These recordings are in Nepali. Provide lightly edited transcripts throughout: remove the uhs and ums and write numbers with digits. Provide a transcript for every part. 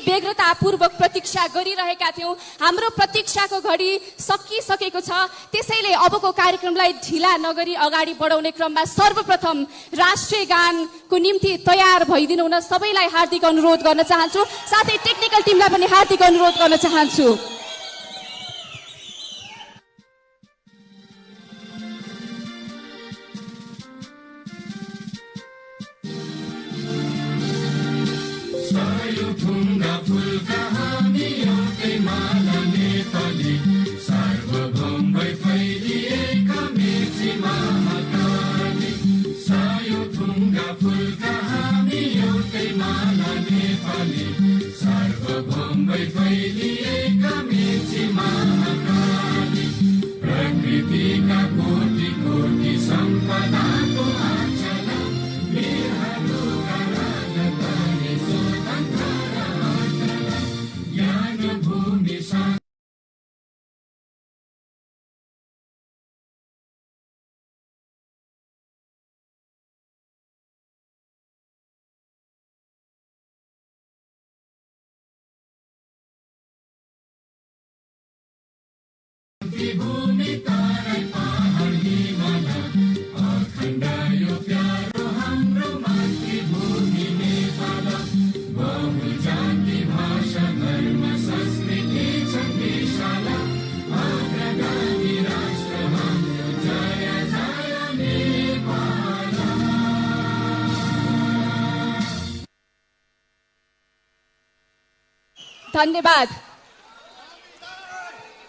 व्यग्रतापूर्वक प्रतीक्षा गरिरहेका थियौं। हाम्रो प्रतीक्षाको घडी सकिसकेको छ। त्यसैले अबको कार्यक्रमलाई ढिला नगरी अगाडि बढाउने क्रममा सर्वप्रथम राष्ट्रिय गानको निम्ति तयार भइदिनु हुन सबैलाई हार्दिक अनुरोध गर्न चाहन्छु। साथै टेक्निकल टिमलाई पनि हार्दिक अनुरोध गर्न चाहन्छु।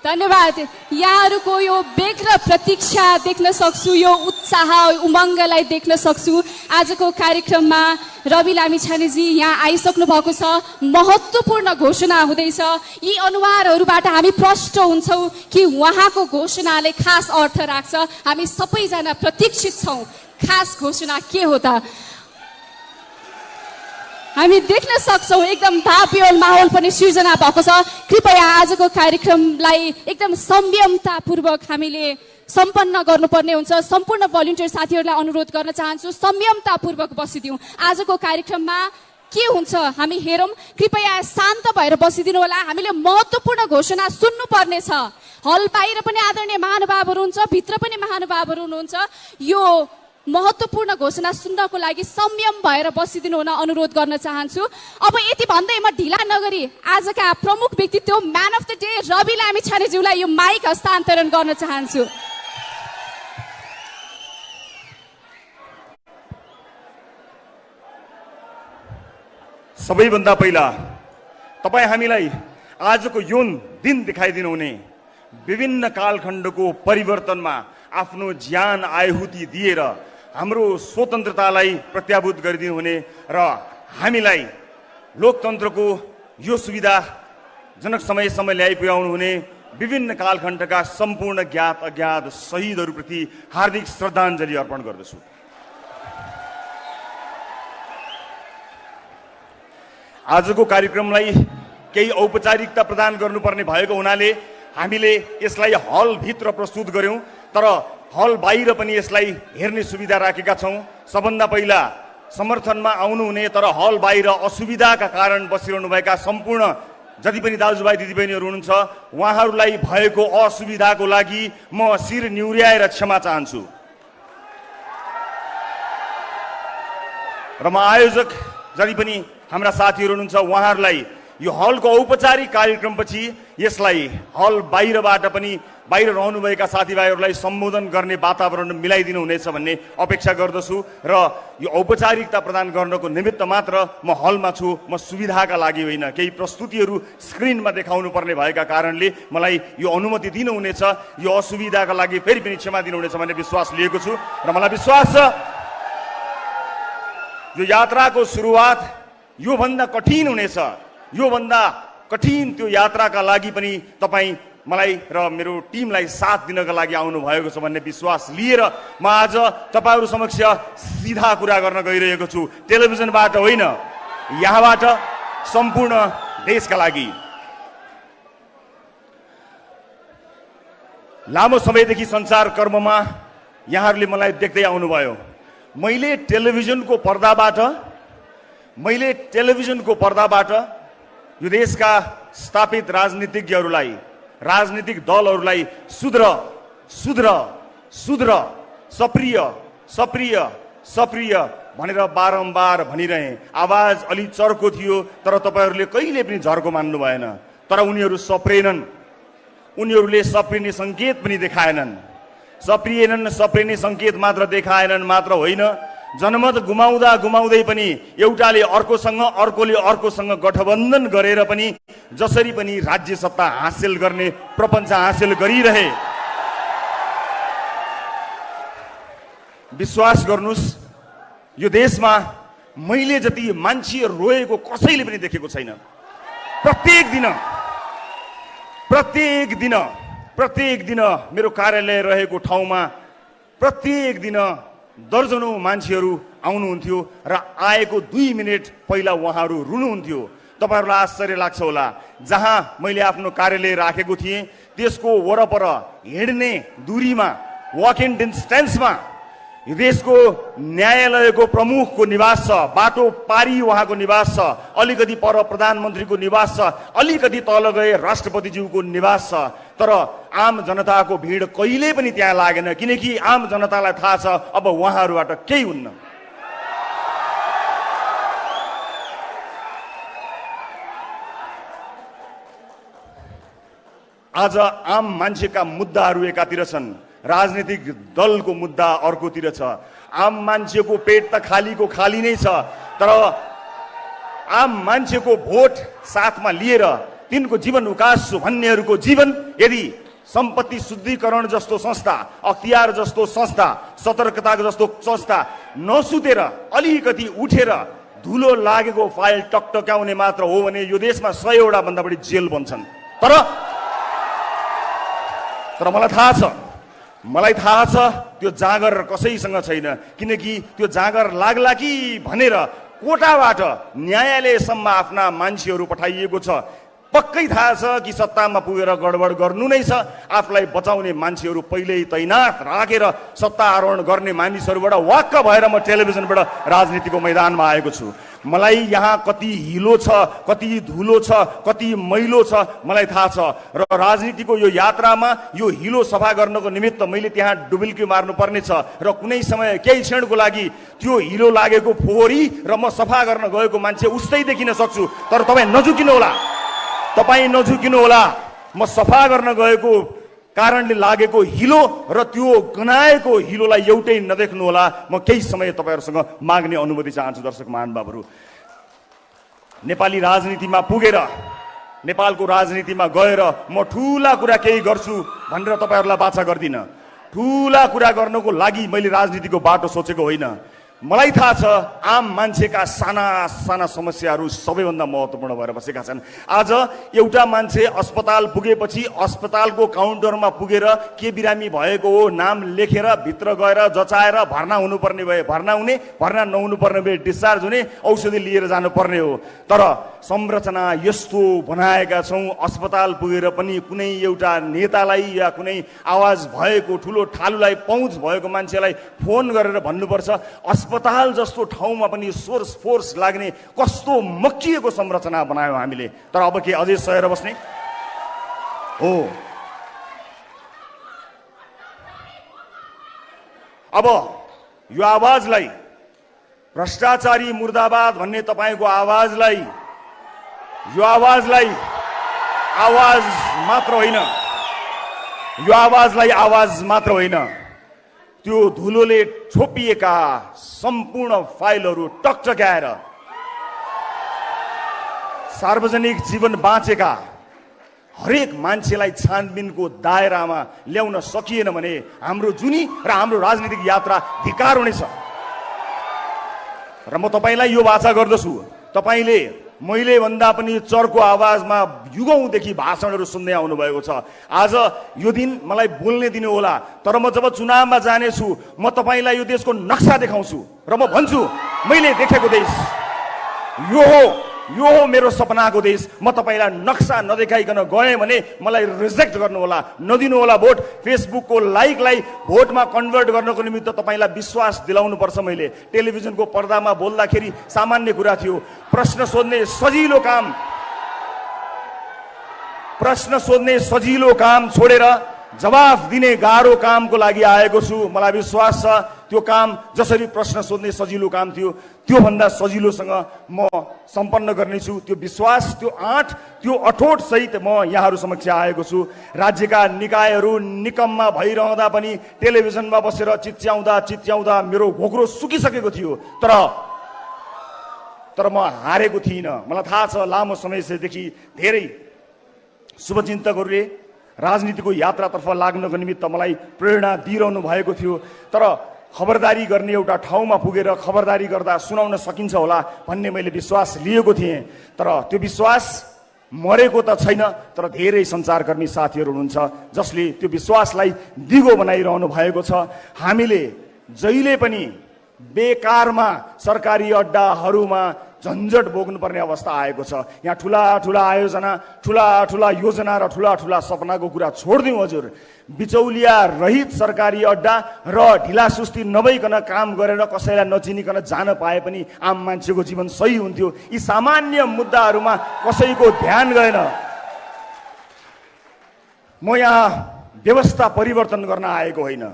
धन्यवाद। यहाँहरूको यो व्यग्र प्रतीक्षा देख्न सक्छु, यो उत्साह उमङ्गलाई देख्न सक्छु। आजको कार्यक्रममा रवि लामिछानेजी यहाँ आइसक्नु भएको छ। महत्त्वपूर्ण घोषणा हुँदैछ। यी अनुहारहरूबाट हामी प्रष्ट हुन्छौँ कि उहाँको घोषणाले खास अर्थ राख्छ। हामी सबैजना प्रतीक्षित छौँ खास घोषणा के हो त। हामी देख्न सक्छौँ एकदम भावविह्वल माहौल पनि सृजना भएको छ। कृपया आजको कार्यक्रमलाई एकदम संयमतापूर्वक हामीले सम्पन्न गर्नुपर्ने हुन्छ। सम्पूर्ण भलिन्टियर साथीहरूलाई अनुरोध गर्न चाहन्छु संयमतापूर्वक बसिदिउँ। आजको कार्यक्रममा के हुन्छ हामी हेरौँ। कृपया शान्त भएर बसिदिनु होला। हामीले महत्त्वपूर्ण घोषणा सुन्नुपर्ने छ। हल बाहिर पनि आदरणीय महानुभावहरू हुन्छ, भित्र पनि महानुभावहरू हुनुहुन्छ। यो महत्त्वपूर्ण घोषणा सुन्नको लागि संयम भएर बसिदिनु हुन अनुरोध गर्न चाहन्छु। अब यति भन्दै म ढिला नगरी आजका प्रमुख व्यक्तित्व man of the day Rabi लामिछानेज्यूलाई यो माइक हस्तान्तरण गर्न चाहन्छु। सबैभन्दा पहिला तपाईँ हामीलाई आजको यो दिन देखाइदिनु हुने, विभिन्न कालखण्डको परिवर्तनमा आफ्नो ज्यान आहुति दिएर हाम्रो स्वतन्त्रतालाई प्रत्याभूत गरिदिनु हुने र हामीलाई लोकतन्त्रको यो सुविधाजनक समयसम्म ल्याइ पुर्याउनु हुने विभिन्न कालखण्डका सम्पूर्ण ज्ञात अज्ञात शहीदहरूप्रति हार्दिक श्रद्धाञ्जली अर्पण गर्दछु। आजको कार्यक्रमलाई केही औपचारिकता प्रदान गर्नुपर्ने भएको हुनाले हामीले यसलाई हलभित्र प्रस्तुत गर्यौं, तर हल बाहिर पनि यसलाई हेर्ने सुविधा राखेका छौं। सबभन्दा पहिला समर्थनमा आउनुहुने तर हल बाहिर असुविधाका कारण बसिरहनुभएका सम्पूर्ण जति पनि दाजुभाइ दिदीबहिनीहरू हुनुहुन्छ उहाँहरूलाई भएको असुविधाको लागि म शिर निहुर्याएर क्षमा चाहन्छु र म आयोजक जति पनि हाम्रा साथीहरू हुनुहुन्छ उहाँहरूलाई यो हलको औपचारिक कार्यक्रमपछि यसलाई हल बाहिरबाट पनि बाहिर रहनुभएका साथीभाइहरूलाई सम्बोधन गर्ने वातावरण मिलाइदिनु हुनेछ भन्ने अपेक्षा गर्दछु र यो औपचारिकता प्रदान गर्नको निमित्त मात्र म हलमा छु। म सुविधाका लागि होइन, केही प्रस्तुतिहरू स्क्रिनमा देखाउनु पर्ने भएका कारणले मलाई यो अनुमति दिनुहुनेछ। यो असुविधाका लागि फेरि पनि क्षमा दिनुहुनेछ भन्ने विश्वास लिएको छु र मलाई विश्वास छ यो यात्राको सुरुवात योभन्दा कठिन हुनेछ। योभन्दा कठिन त्यो यात्राका लागि पनि तपाईँ मलाई र मेरो टिमलाई साथ दिनका लागि आउनु भएको छ भन्ने विश्वास लिएर म आज तपाईहरु समक्ष सिधा कुरा गर्न गइरहेको छु। टेलिभिजनबाट होइन, यहाँबाट सम्पूर्ण देशका लागि। लामो समयदेखि संचार कर्ममा यहाँहरूले मलाई देख्दै आउनुभयो। मैले टेलिभिजनको पर्दाबाट यो देशका स्थापित राजनीतिज्ञहरूलाई, राजनीतिक दलहरूलाई सुध्र सुध्र सुध्र, सप्रिय सप्रिय सप्रिय भनेर बारम्बार भनिरहे। आवाज अलि चर्को थियो तर तपाईहरूले कहिले पनि झर्को मान्नु भएन। तर उनीहरू सप्रेनन्, उनीहरूले सप्रिने सङ्केत पनि देखाएनन्। सप्रिएनन्, सप्रिने सङ्केत मात्र देखाएनन् मात्र होइन, जनमत गुमाउँदा गुमाउँदै पनि एउटाले अर्कोसँग, अर्कोले अर्कोसँग गठबन्धन गरेर पनि जसरी पनि राज्य सत्ता हासिल गर्ने प्रपञ्च हासिल गरिरहे। विश्वास गर्नुस्, यो देशमा मैले जति मान्छे रोएको कसैले पनि देखेको छैन। प्रत्येक दिन मेरो कार्यालय रहेको ठाउँमा प्रत्येक दिन दर्जनौं मान्छेहरू आउनुहुन्थ्यो र आएको 2 मिनेट पहिला उहाँहरू रुनुहुन्थ्यो। तपाईहरूलाई आश्चर्य लाग्छ होला, जहाँ मैले आफ्नो कार्यालय राखेको थिएँ त्यसको वरपर हिँड्ने दूरीमा, वक इन डिस्टेन्समा यो देशको न्यायालयको प्रमुखको निवास छ, बाटो पारी उहाँको निवास छ, अलिकति पर प्रधानमन्त्रीको निवास छ, अलिकति तल गए राष्ट्रपतिज्यूको निवास छ। तर आम जनताको भिड कहिले पनि त्यहाँ लागेन, किनकि आम जनतालाई थाहा छ अब उहाँहरूबाट केही हुन्न। आज आम मान्छेका मुद्दाहरू एकातिर छन्, राजनीतिक दलको मुद्दा अर्कोतिर छ। आम मान्छेको पेट त खालीको खाली नै छ, तर आम मान्छेको भोट साथमा लिएर तिनको जीवन उकास्छु भन्नेहरूको जीवन यदि सम्पत्ति शुद्धिकरण जस्तो संस्था, अख्तियार जस्तो संस्था, सतर्कता जस्तो संस्था नसुतेर अलिकति उठेर धुलो लागेको फाइल टकटकाउने मात्र हो भने यो देशमा 100 वटा भन्दा बढी जेल बन्छन्। तर मलाई थाहा छ त्यो जाँगर कसैसँग छैन, किनकि त्यो जाँगर लाग्ला कि भनेर कोटाबाट न्यायालयसम्म आफ्ना मान्छेहरू पठाइएको छ। पक्कै थाहा छ कि सत्तामा पुगेर गडबड गर्नु नै छ। आफूलाई बचाउने मान्छेहरू पहिल्यै तैनात राखेर सत्ता आरोहण गर्ने मानिसहरूबाट वाक्क भएर म टेलिभिजनबाट राजनीतिको मैदानमा आएको छु। मलाई यहाँ कति हिलो छ, कति धुलो छ, कति मैलो छ मलाई थाहा छ र राजनीतिको यो यात्रामा यो हिलो सफा गर्नको निमित्त मैले त्यहाँ डुबुल्की मार्नु पर्ने छ र कुनै समय केही क्षणको लागि त्यो हिलो लागेको फोहोरी र म सफा गर्न गएको मान्छे उस्तै देखिन सक्छु। तर तपाईँ नझुकिनु होला, म सफा गर्न गएको कारणले लागेको हिलो र त्यो गनाएको हिलोलाई एउटै नदेख्नु होला। म केही समय तपाईहरुसँग माग्ने अनुमति चाहन्छु। दर्शक महानुभावहरू, नेपाली राजनीतिमा पुगेर, नेपालको राजनीतिमा गएर म ठूला कुरा केही गर्छु भनेर तपाईहरुलाई बाचा गर्दिन। ठूला कुरा गर्नको लागि मैले राजनीतिको बाटो सोचेको होइन। मलाई थाहा छ आम मान्छेका साना साना समस्याहरू सबैभन्दा महत्त्वपूर्ण भएर बसेका छन्। आज एउटा मान्छे अस्पताल पुगेपछि अस्पतालको काउन्टरमा पुगेर के बिरामी भएको हो नाम लेखेर भित्र गएर जचाएर भर्ना हुनुपर्ने भए भर्ना हुने, भर्ना नहुनुपर्ने भए डिस्चार्ज हुने, औषधि लिएर जानुपर्ने हो। तर संरचना यस्तो बनाएका छौं, अस्पताल पुगेर पनि कुनै एउटा नेतालाई या कुनै आवाज भएको ठुलो ठालुलाई, पहुँच भएको मान्छेलाई फोन गरेर भन्नुपर्छ अस्पताल जस्तो ठाउँमा पनि सोर्स फोर्स लाग्ने कस्तो मक्किएको संरचना बनायौं हामीले। तर अब के अझै सहेर बस्ने हो? अब यो आवाजलाई, भ्रष्टाचारी मुर्दाबाद भन्ने तपाईको आवाजलाई, यो आवाजलाई आवाज मात्र होइन, यो आवाजलाई आवाज मात्र होइन, त्यो धुलोले छोपिएका सम्पूर्ण फाइलहरू टकटकाएर सार्वजनिक जीवन बाँचेका हरेक मान्छेलाई छानबिनको दायरामा ल्याउन सकिएन भने हाम्रो जुनी र हाम्रो राजनीतिक यात्रा धिक्कार हुनेछ। र म तपाईलाई यो वाचा गर्दछु, तपाईले मैले भन्दा पनि चर्को आवाजमा युगौंदेखि भाषणहरू सुन्दै आउनु भएको छ। आज यो दिन मलाई बोल्ने दिनु होला, तर म जब चुनावमा जानेछु म तपाईलाई यो देशको नक्सा देखाउँछु र म भन्छु मैले देखेको देश यो हो मेरो सपनाको देश। म तपाईलाई नक्सा नदेखाइकन गएँ भने मलाई रिजेक्ट गर्नु होला, नदिनु होला भोट। फेसबुकको लाइकलाई भोटमा कन्भर्ट गर्नको निमित्त तपाईलाई विश्वास दिलाउनु पर्छ। मैले टेलिभिजनको पर्दामा बोल्दाखेरि सामान्य कुरा थियो, प्रश्न सोध्ने सजिलो काम, प्रश्न सोध्ने सजिलो काम छोडेर जवाफ दिने गाह्रो कामको लागि आएको छु। मलाई विश्वास छ त्यो काम जसरी प्रश्न सोध्ने सजिलो काम थियो त्यो भन्दा सजिलोसँग म सम्पन्न गर्नेछु। त्यो विश्वास, त्यो आँट, त्यो अठोट सहित म यहाँहरू समक्ष आएको छु। राज्यका निकायहरू निकम्मा भइरहँदा पनि टेलिभिजनमा बसेर चिच्याउँदा मेरो घोक्रो सुकिसकेको थियो, तर म हारेको थिइनँ। मलाई थाहा छ लामो समयदेखि धेरै शुभचिन्तकहरूले राजनीतिको यात्रातर्फ लाग्नको निमित्त मलाई प्रेरणा दिइरहनु भएको थियो, तर खबरदारी गर्ने एउटा ठाउँमा पुगेर खबरदारी गर्दा सुनाउन सकिन्छ होला भन्ने मैले विश्वास लिएको थिएँ। तर त्यो विश्वास मरेको त छैन, तर धेरै सञ्चारकर्मी साथीहरू हुनुहुन्छ जसले त्यो विश्वासलाई दिगो बनाइरहनु भएको छ। हामीले जहिले पनि बेकारमा सरकारी अड्डाहरूमा झन्झट भोग्नुपर्ने अवस्था आएको छ। यहाँ ठुला आयोजना, ठुला योजना र ठुला सपनाको कुरा छोडिदिउँ हजुर। बिचौलिया रहित सरकारी अड्डा र ढिला सुस्ती नभइकन काम गरेर कसैलाई नचिनिकन जान पाए पनि आम मान्छेको जीवन सही हुन्थ्यो। यी सामान्य मुद्दाहरूमा कसैको ध्यान गएन। म यहाँ व्यवस्था परिवर्तन गर्न आएको होइन।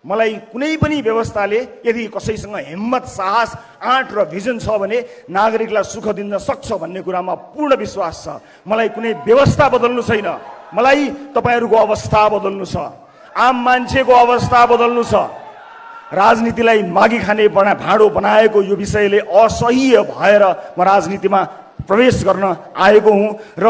मलाई कुनै पनि व्यवस्थाले यदि कसैसँग हिम्मत, साहस, आँट र भिजन छ भने नागरिकलाई सुख दिन सक्छ भन्ने कुरामा पूर्ण विश्वास छ। मलाई कुनै व्यवस्था बदल्नु छैन, मलाई तपाईहरूको अवस्था बदल्नु छ, आम मान्छेको अवस्था बदल्नु छ। राजनीतिलाई मागी खाने भाँडो बनाएको यो विषयले असह्य भएर म राजनीतिमा प्रवेश गर्न आएको हुँ र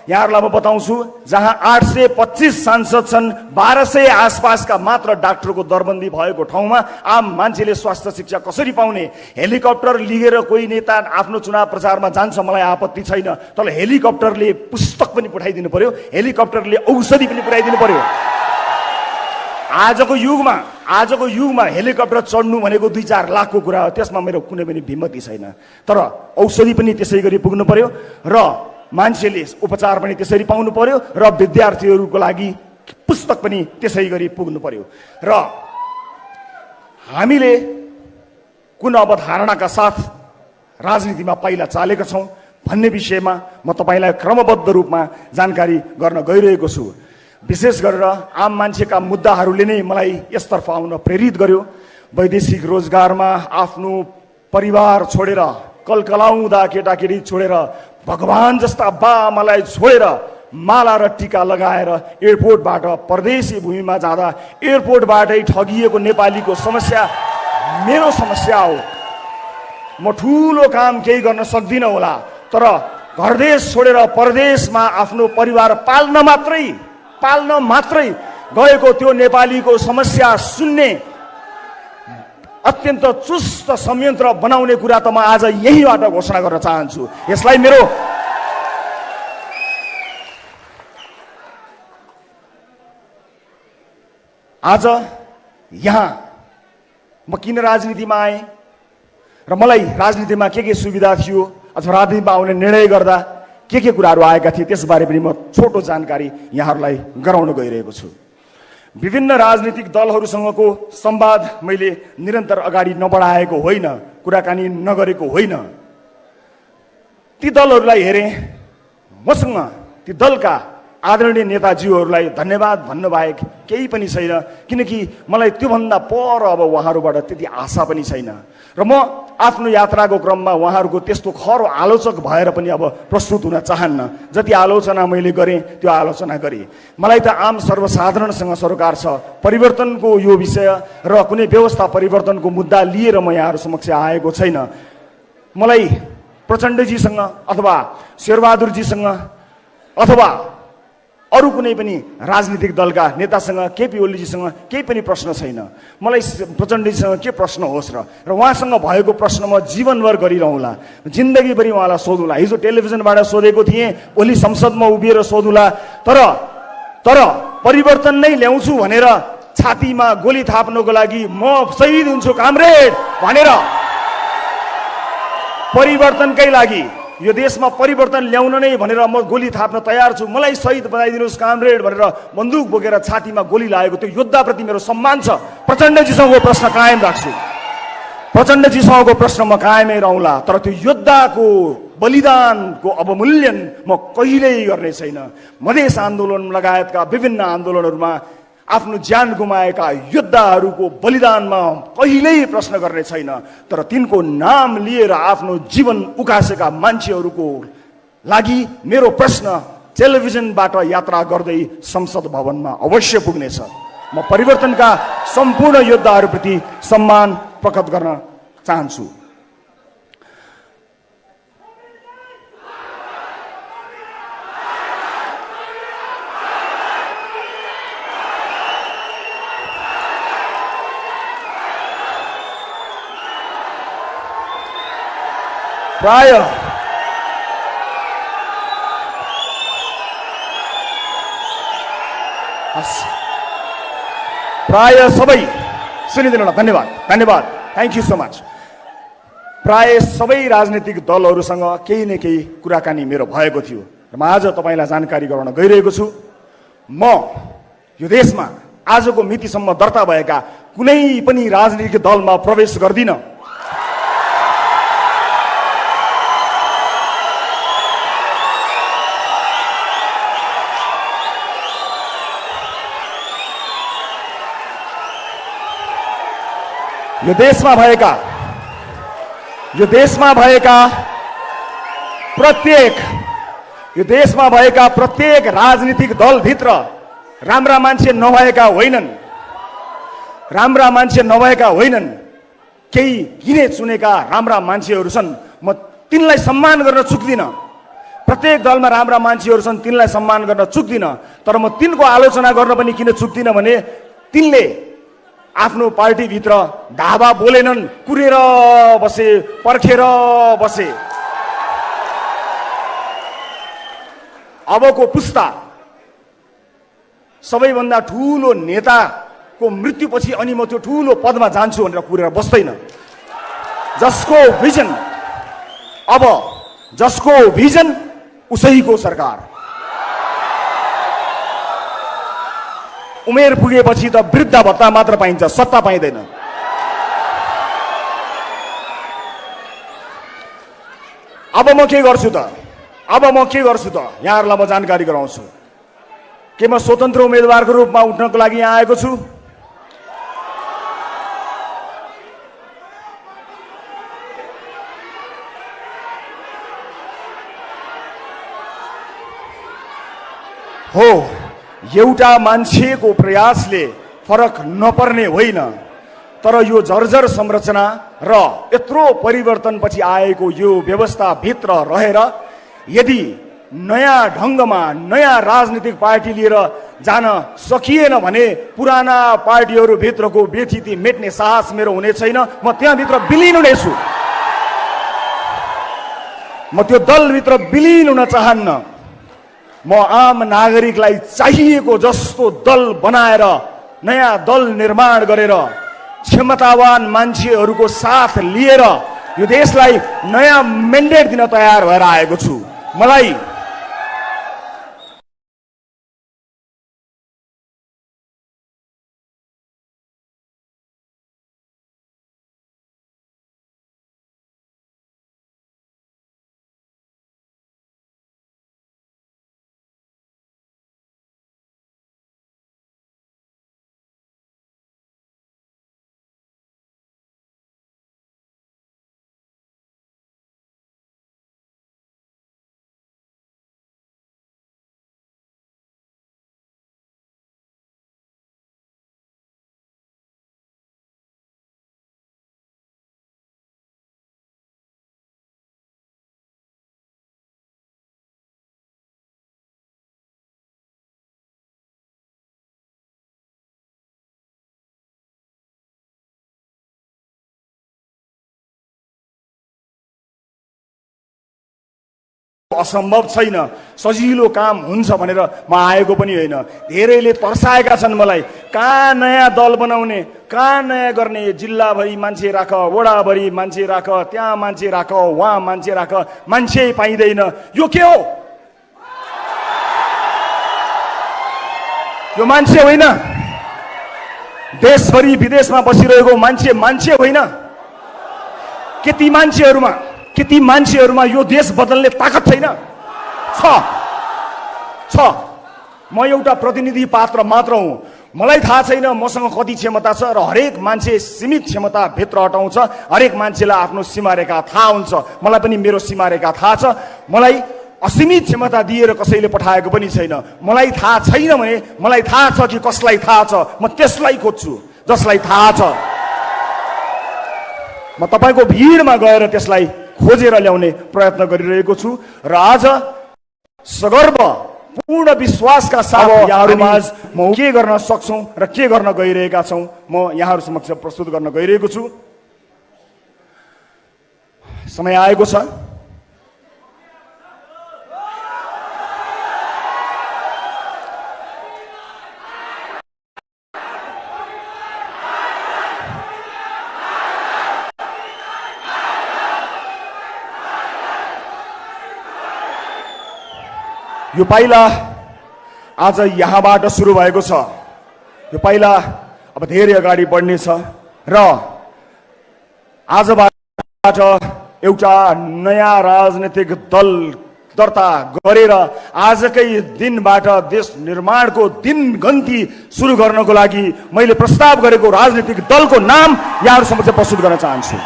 यहाँहरूलाई म बताउँछु, जहाँ 825 सांसद छन्, 1200 आसपासका मात्र डाक्टरको दरबन्दी भएको ठाउँमा आम मान्छेले स्वास्थ्य शिक्षा कसरी पाउने? हेलिकप्टर लिएर कोही नेता आफ्नो चुनाव प्रचारमा जान्छ, मलाई आपत्ति छैन, तर हेलिकप्टरले पुस्तक पनि पठाइदिनु पर्यो, हेलिकप्टरले औषधि पनि पुर्याइदिनु पर्यो। आजको युगमा हेलिकप्टर चढ्नु भनेको 2-4 लाखको कुरा हो, त्यसमा मेरो कुनै पनि भिमती छैन। तर औषधि पनि त्यसै गरी पुग्नु पर्यो र मान्छेले उपचार पनि त्यसरी पाउनु पर्यो र विद्यार्थीहरूको लागि पुस्तक पनि त्यसै गरी पुग्नु पर्यो। र हामीले कुन अवधारणाका साथ राजनीतिमा पहिला चालेका छौँ भन्ने विषयमा म तपाईँलाई क्रमबद्ध रूपमा जानकारी गर्न गइरहेको छु। विशेष गरेर आम मान्छेका मुद्दाहरूले नै मलाई यसतर्फ आउन प्रेरित गर्यो। वैदेशिक रोजगारमा आफ्नो परिवार छोडेर, कलकलाउँदा केटाकेटी छोडेर, भगवान जस्ता बाआमालाई छोडेर माला र टीका लगाएर एयरपोर्टबाट परदेशी भूमिमा जाँदा एयरपोर्टबाटै ठगिएको नेपालीको समस्या मेरो समस्या हो। म ठुलो काम केही गर्न सक्दिनँ होला, तर घरदेश छोडेर परदेशमा आफ्नो परिवार पाल्न मात्रै गएको त्यो नेपालीको समस्या सुन्ने अत्यन्त चुस्त संयन्त्र बनाउने कुरा त म आज यहीबाट घोषणा गर्न चाहन्छु। यसलाई मेरो आज यहाँ म किन राजनीतिमा आएँ र मलाई राजनीतिमा के सुविधा थियो अथवा राजनीतिमा आउने निर्णय गर्दा के कुराहरू आएका थिए त्यसबारे पनि म छोटो जानकारी यहाँहरूलाई गराउन गइरहेको छु। विभिन्न राजनीतिक दलहरूसँगको संवाद मैले निरन्तर अगाडि नबढाएको होइन, कुराकानी नगरेको होइन। ती दलहरूलाई हेरेँ, मसँग ती दलका आदरणीय नेताजीहरूलाई धन्यवाद भन्नु बाहेक केही पनि छैन, किनकि मलाई त्योभन्दा पर अब उहाँहरूबाट त्यति आशा पनि छैन र म आफ्नो यात्राको क्रममा उहाँहरूको त्यस्तो खरो आलोचक भएर पनि अब प्रस्तुत हुन चाहन्न। जति आलोचना मैले गरेँ त्यो आलोचना गरेँ। मलाई त आम सर्वसाधारणसँग सरोकार छ। परिवर्तनको यो विषय र कुनै व्यवस्था परिवर्तनको मुद्दा लिएर म यहाँहरू समक्ष आएको छैन। मलाई प्रचण्डजीसँग अथवा शेरबहादुरजीसँग अथवा अरू कुनै पनि राजनीतिक दलका नेतासँग, केपी ओलीजीसँग केही पनि प्रश्न छैन। मलाई प्रचण्डजीसँग के प्रश्न होस् र उहाँसँग भएको प्रश्न म जीवनभर गरिरहँला, जिन्दगीभरि उहाँलाई सोधौँला। हिजो टेलिभिजनबाट सोधेको थिएँ, भोलि संसदमा उभिएर सोधौँला। तर परिवर्तन नै ल्याउँछु भनेर छातीमा गोली थाप्नको लागि म शहीद हुन्छु कामरेड भनेर परिवर्तनकै लागि, यो देशमा परिवर्तन ल्याउन नै भनेर म गोली थाप्न तयार छु, मलाई शहीद बनाइदिनुहोस् कामरेड भनेर बन्दुक बोकेर छातीमा गोली लागेको त्यो योद्धाप्रति मेरो सम्मान छ। प्रचण्डजीसँगको प्रश्न कायम राख्छु, प्रचण्डजीसँगको प्रश्न म कायमै रहँला, तर त्यो योद्धाको बलिदानको अवमूल्यन म कहिल्यै गर्ने छैन। मधेस आन्दोलन लगायतका विभिन्न आन्दोलनहरूमा आफ्नो ज्यान गुमाएका योद्धाहरूको बलिदानमा कहिल्यै प्रश्न गर्ने छैन। तर तिनको नाम लिएर आफ्नो जीवन उकासेका मान्छेहरूको लागि मेरो प्रश्न टेलिभिजनबाट यात्रा गर्दै संसद भवनमा अवश्य पुग्नेछ। म परिवर्तनका सम्पूर्ण योद्धाहरूप्रति सम्मान प्रकट गर्न चाहन्छु। प्राय सबै सुनिदिनु होला। धन्यवाद धन्यवाद, थ्याङ्क यू सो मच। प्राय सबै राजनीतिक दलहरूसँग केही न केही कुराकानी मेरो भएको थियो र म आज तपाईँलाई जानकारी गराउन गइरहेको छु। म यो देशमा आजको मितिसम्म दर्ता भएका कुनै पनि राजनीतिक दलमा प्रवेश गर्दिन। यो देशमा भएका प्रत्येक राजनीतिक दलभित्र राम्रा मान्छे नभएका होइनन्। केही गिने चुनेका राम्रा मान्छेहरू छन्, म तिनलाई सम्मान गर्न चुक्दिन। प्रत्येक दलमा राम्रा मान्छेहरू छन्, तिनलाई सम्मान गर्न चुक्दिन। तर म तिनको आलोचना गर्न पनि किन चुक्दिन भने तिनले आफ्नो पार्टीभित्र धावा बोलेनन्, कुरेर बसे, पर्खेर बसे। अबको पुस्ता सबैभन्दा ठूलो नेताको मृत्युपछि अनि म त्यो ठूलो पदमा जान्छु भनेर कुरेर बस्दैन। जसको भिजन उसैको सरकार। उमेर पुगेपछि त वृद्ध भत्ता मात्र पाइन्छ, सत्ता पाइँदैन। अब म के गर्छु त यहाँहरूलाई म जानकारी गराउँछु। के म स्वतन्त्र उम्मेदवारको रूपमा उठ्नको लागि यहाँ आएको छु? हो, एउटा मान्छेको प्रयासले फरक नपर्ने होइन, तर यो जर्जर संरचना र यत्रो परिवर्तनपछि आएको यो व्यवस्थाभित्र रहेर यदि नयाँ ढङ्गमा नयाँ राजनीतिक पार्टी लिएर जान सकिएन भने पुराना पार्टीहरूभित्रको व्यथिति मेट्ने साहस मेरो हुने छैन। म त्यहाँभित्र विलिन हुनेछु। म त्यो दलभित्र विलिन हुन चाहन्न। म आम नागरिकलाई चाहिएको जस्तो दल बनाएर नयाँ दल निर्माण गरेर क्षमतावान मान्छेहरूको साथ लिएर यो देशलाई नयाँ मेन्डेट दिन तयार भएर आएको छु। मलाई असम्भव छैन, सजिलो काम हुन्छ भनेर म आएको पनि होइन। धेरैले तर्साएका छन् मलाई, कहाँ नयाँ दल बनाउने, कहाँ नयाँ गर्ने, जिल्लाभरि मान्छे राख, वडाभरि मान्छे राख, त्यहाँ मान्छे राख, वहाँ मान्छे राख, मान्छे पाइँदैन। यो के हो? यो मान्छे होइन। देशभरि विदेशमा बसिरहेको मान्छे होइन के? ती मान्छेहरूमा के ती मान्छेहरूमा यो देश बदल्ने ताकत छैन? छ। म एउटा प्रतिनिधि पात्र मात्र हुँ। मलाई थाहा छैन मसँग कति क्षमता छ र हरेक मान्छे सीमित क्षमता भित्र हटाउँछ। हरेक मान्छेलाई आफ्नो सीमारेखा थाहा हुन्छ। मलाई पनि मेरो सीमारेखा थाहा छ। मलाई असीमित क्षमता दिएर कसैले पठाएको पनि छैन। मलाई थाहा छैन भने मलाई थाहा छ कि कसलाई थाहा छ, म त्यसलाई खोज्छु जसलाई थाहा छ। म तपाईको भिडमा गएर त्यसलाई खोजेर ल्याउने प्रयत्न गरिरहेको छु र आज सगर्व पूर्ण विश्वासका साथ यहाँहरूमाझ म के गर्न सक्छौं र के गर्न गइरहेका छौं म यहाँहरू समक्ष प्रस्तुत गर्न गइरहेको छु। समय आएको छ यो पाइला आज यहाँबाट सुरु भएको छ। यो पाइला अब धेरै अगाडि बढ्नेछ र आजबाट एउटा नयाँ राजनीतिक दल दर्ता गरेर आजकै दिनबाट देश निर्माणको दिनगन्ती सुरु गर्नको लागि मैले प्रस्ताव गरेको राजनीतिक दलको नाम यहाँहरू समक्ष प्रस्तुत गर्न चाहन्छु।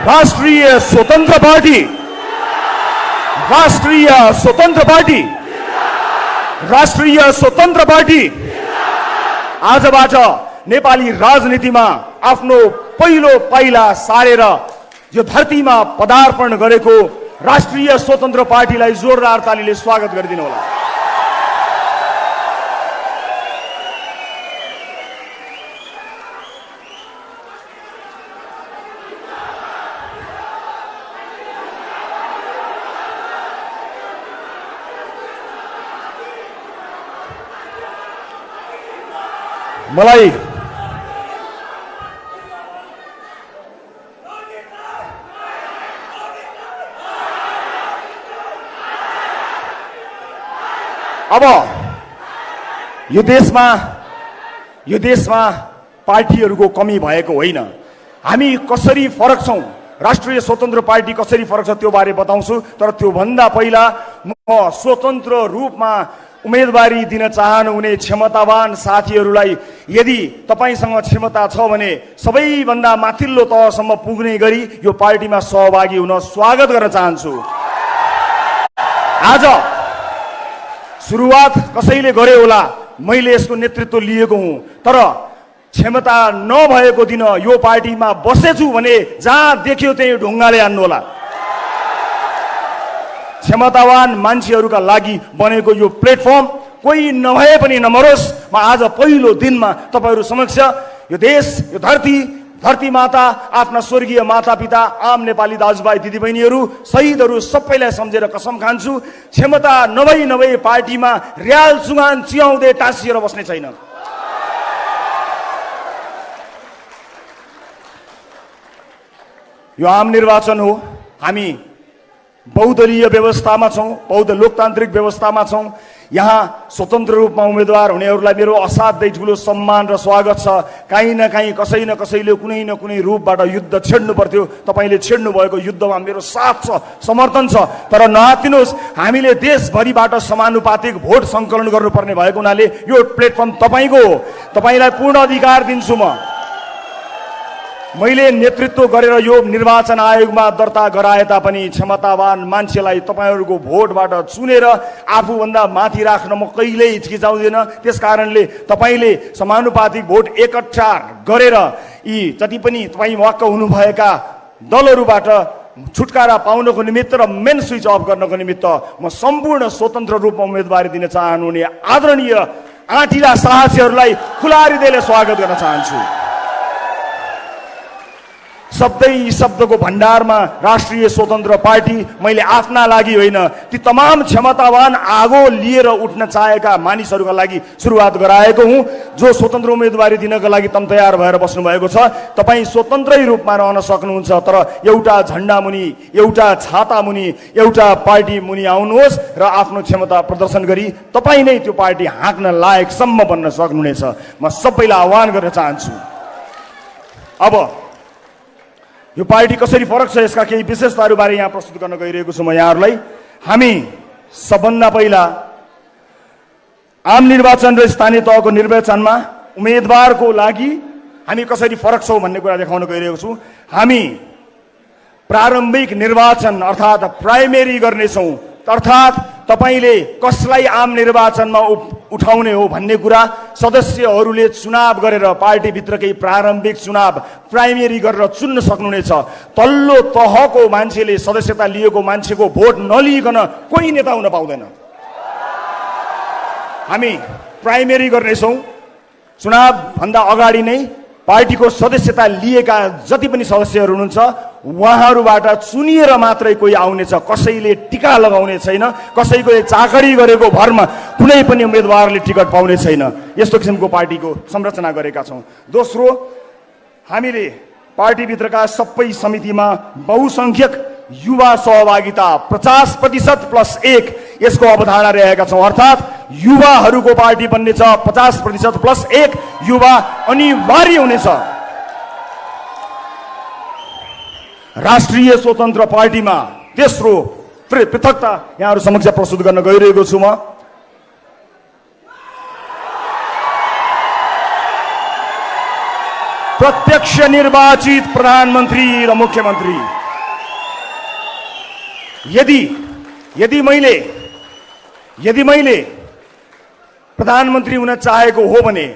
राष्ट्रिय स्वतन्त्र पार्टी, राष्ट्रिय स्वतन्त्र पार्टी, राष्ट्रिय स्वतन्त्र पार्टी आजबाट नेपाली राजनीतिमा आफ्नो पहिलो पाइला सारेर यो धरतीमा पदार्पण गरेको राष्ट्रिय स्वतन्त्र पार्टीलाई जोरदार तालीले स्वागत गरिदिनु होला। मलाई अब यो देशमा पार्टीहरूको कमी भएको होइन। हामी कसरी फरक छौं, राष्ट्रिय स्वतन्त्र पार्टी कसरी फरक छ त्यो बारे बताउँछु। तर त्यो भन्दा पहिला म स्वतन्त्र रूपमा उम्मेदवारी दिन चाहनुहुने क्षमतावान साथीहरूलाई यदि तपाईसँग क्षमता छ भने सबैभन्दा माथिल्लो तहसम्म पुग्ने गरी यो पार्टीमा सहभागी हुन स्वागत गर्न चाहन्छु। आज सुरुवात कसैले गरे होला, मैले यसको नेतृत्व लिएको हुँ, तर क्षमता नभएको दिन यो पार्टीमा बसेछु भने जहाँ देख्यो त्यही ढुङ्गाले हान्नु होला। क्षमतावान मान्छेहरूका लागि बनेको यो प्लेटफर्म कोही नभए पनि नमरोस्। म आज पहिलो दिनमा तपाईहरू समक्ष यो देश, यो धरती माता, आफ्ना स्वर्गीय माता पिता, आम नेपाली दाजुभाइ दिदीबहिनीहरू, शहीदहरू सबैलाई सम्झेर कसम खान्छु, क्षमता नभई पार्टीमा र्याल चुगान चियाउँदै टाँसिएर बस्ने छैन। यो आम निर्वाचन हो। हामी बहुदलीय व्यवस्थामा छौं, बहु लोकतान्त्रिक व्यवस्थामा छौं। यहाँ स्वतन्त्र रूपमा उम्मेदवार हुनेहरूलाई मेरो असाध्यै ठुलो सम्मान र स्वागत छ। कहीँ न कहीँ कसै न कसैले कुनै न कुनै रूपबाट युद्ध छेड्नु पर्थ्यो। तपाईले छेड्नु भएको युद्धमा मेरो साथ छ, समर्थन छ। तर नहातिनुहोस्, हामीले देशभरिबाट समानुपातिक भोट सङ्कलन गर्नुपर्ने भएको हुनाले यो प्लेटफर्म तपाईको हो। तपाईलाई पूर्ण अधिकार दिन्छु। मैले नेतृत्व गरेर यो निर्वाचन आयोगमा दर्ता गराए तापनि क्षमतावान मान्छेलाई तपाईहरूको भोटबाट चुनेर आफूभन्दा माथि राख्न म कहिल्यै हिचकिचाउँदिन। त्यसकारणले तपाईले समानुपातिक भोट एकट्ठा गरेर यी जति पनि तपाई वाक्क हुनुभएका दलहरूबाट छुटकारा पाउनको निमित्त र मेन स्विच अफ गर्नको निमित्त म सम्पूर्ण स्वतन्त्र रूपमा उम्मेदवारी दिन चाहनुहुने आदरणीय आँटिला साहसीहरूलाई खुला हृदयले स्वागत गर्न चाहन्छु। शब्दै शब्दको भण्डारमा राष्ट्रिय स्वतन्त्र पार्टी मैले आफ्ना लागि होइन ती तमाम क्षमतावान आगो लिएर उठ्न चाहेका मानिसहरूका लागि सुरुवात गराएको हुँ। जो स्वतन्त्र उम्मेदवारी दिनका लागि तम तयार भएर बस्नु भएको छ, तपाईँ स्वतन्त्रै रूपमा रहन सक्नुहुन्छ, तर एउटा झण्डा मुनि, एउटा छाता मुनि, एउटा पार्टी मुनि आउनुहोस् र आफ्नो क्षमता प्रदर्शन गरी तपाईँ नै त्यो पार्टी हाँक्न लायकसम्म बन्न सक्नुहुनेछ। म सबैलाई आह्वान गर्न चाहन्छु। अब यो पार्टी कसरी फरक छ यसका केही विशेषताहरूबारे यहाँ प्रस्तुत गर्न गइरहेको छु म यहाँहरूलाई। हामी सबभन्दा पहिला आम निर्वाचन र स्थानीय तहको निर्वाचनमा उम्मेदवारको लागि हामी कसरी फरक छौँ भन्ने कुरा देखाउन गइरहेको छु। हामी प्रारम्भिक निर्वाचन अर्थात् प्राइमेरी गर्नेछौँ, अर्थात् तपाईले कसलाई आम निर्वाचनमा उठाउने हो भन्ने कुरा सदस्यहरूले चुनाव गरेर पार्टीभित्रकै प्रारम्भिक चुनाव प्राइमेरी गरेर चुन्न सक्नुहुनेछ। तल्लो तहको मान्छेले सदस्यता लिएको मान्छेको भोट नलिइकन कोही नेता हुन पाउँदैन। हामी प्राइमेरी गर्नेछौँ। चुनाव भन्दा अगाडि नै पार्टीको सदस्यता लिएका जति पनि सदस्यहरू हुनुहुन्छ उहाँहरूबाट चुनिएर मात्रै कोही आउनेछ। कसैले टिका लगाउने छैन, कसैको चाकरी गरेको भरमा कुनै पनि उम्मेदवारले टिकट पाउने छैन। यस्तो किसिमको पार्टीको संरचना गरेका छौँ। दोस्रो, हामीले पार्टीभित्रका सबै समितिमा बहुसंख्यक युवा सहभागिता 50% + 1 यसको अवधारणा रहेका छौँ। अर्थात् युवाहरूको पार्टी बन्ने छ। 50% + 1 युवा अनिवार्य हुनेछ। राष्ट्रिय स्वतन्त्र पार्टीमा तेस्रो पृथकता यहाँहरू समक्ष प्रस्तुत गर्न गइरहेको छु म। प्रत्यक्ष निर्वाचित प्रधानमन्त्री र मुख्यमन्त्री। यदि मैले प्रधानमन्त्री हुन चाहेको हो भने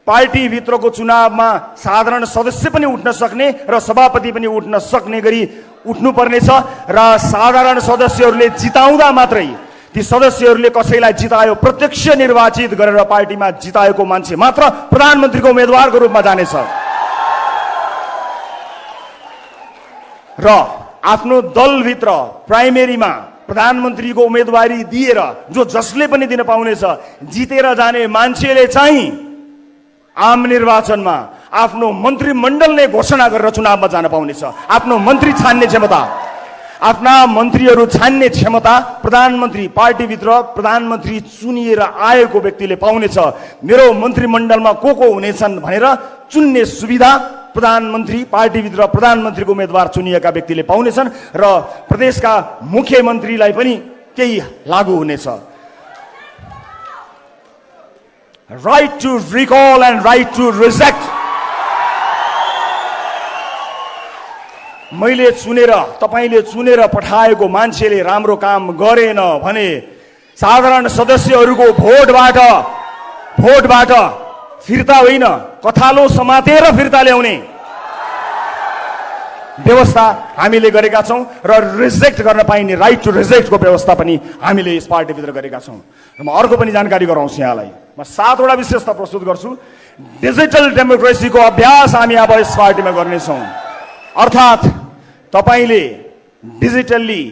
पार्टी भित्रको चुनावमा साधारण सदस्य पनि उठ्न सक्ने र सभापति पनि उठ्न सक्ने गरी उठ्नुपर्नेछ र साधारण सदस्यहरूले जिताउँदा मात्रै ती सदस्यहरूले कसैलाई जितायो प्रत्यक्ष निर्वाचित गरेर पार्टीमा जिताएको मान्छे मात्र प्रधानमन्त्रीको उम्मेदवारको रूपमा जानेछ। र आफ्नो दलभित्र प्राइमेरीमा प्रधानमन्त्रीको उम्मेदवारी दिएर जो जसले पनि दिन पाउनेछ, जितेर जाने मान्छेले चाहिँ आम निर्वाचनमा आफ्नो मन्त्रीमण्डल नै घोषणा गरेर चुनावमा जान पाउनेछ। आफ्नो मन्त्री छान्ने क्षमता, आफ्ना मन्त्रीहरू छान्ने क्षमता प्रधानमन्त्री पार्टीभित्र प्रधानमन्त्री चुनिएर आएको व्यक्तिले पाउनेछ। मेरो मन्त्रीमण्डलमा को हुनेछन् भनेर चुन्ने सुविधा प्रधानमन्त्री पार्टीभित्र प्रधानमन्त्रीको उम्मेदवार चुनिएका व्यक्तिले पाउनेछन् र प्रदेशका मुख्यमन्त्रीलाई पनि केही लागू हुनेछ। Right to recall and right to reject. मैले चुनेर तपाईले चुनेर पठाएको मान्छेले राम्रो काम गरेन भने साधारण सदस्यहरूको भोटबाट फिर्ता होइन, कथालो समातेर फिर्ता ल्याउने व्यवस्था हामीले गरेका छौँ र रिजेक्ट गर्न पाइने राइट टु रिजेक्टको व्यवस्था पनि हामीले यस पार्टीभित्र गरेका छौँ। र म अर्को पनि जानकारी गराउँछु यहाँलाई। म 7 वटा विशेषता प्रस्तुत गर्छु। डिजिटल डेमोक्रेसीको अभ्यास हामी अब यस पार्टीमा गर्नेछौँ। अर्थात् तपाईले डिजिटल्ली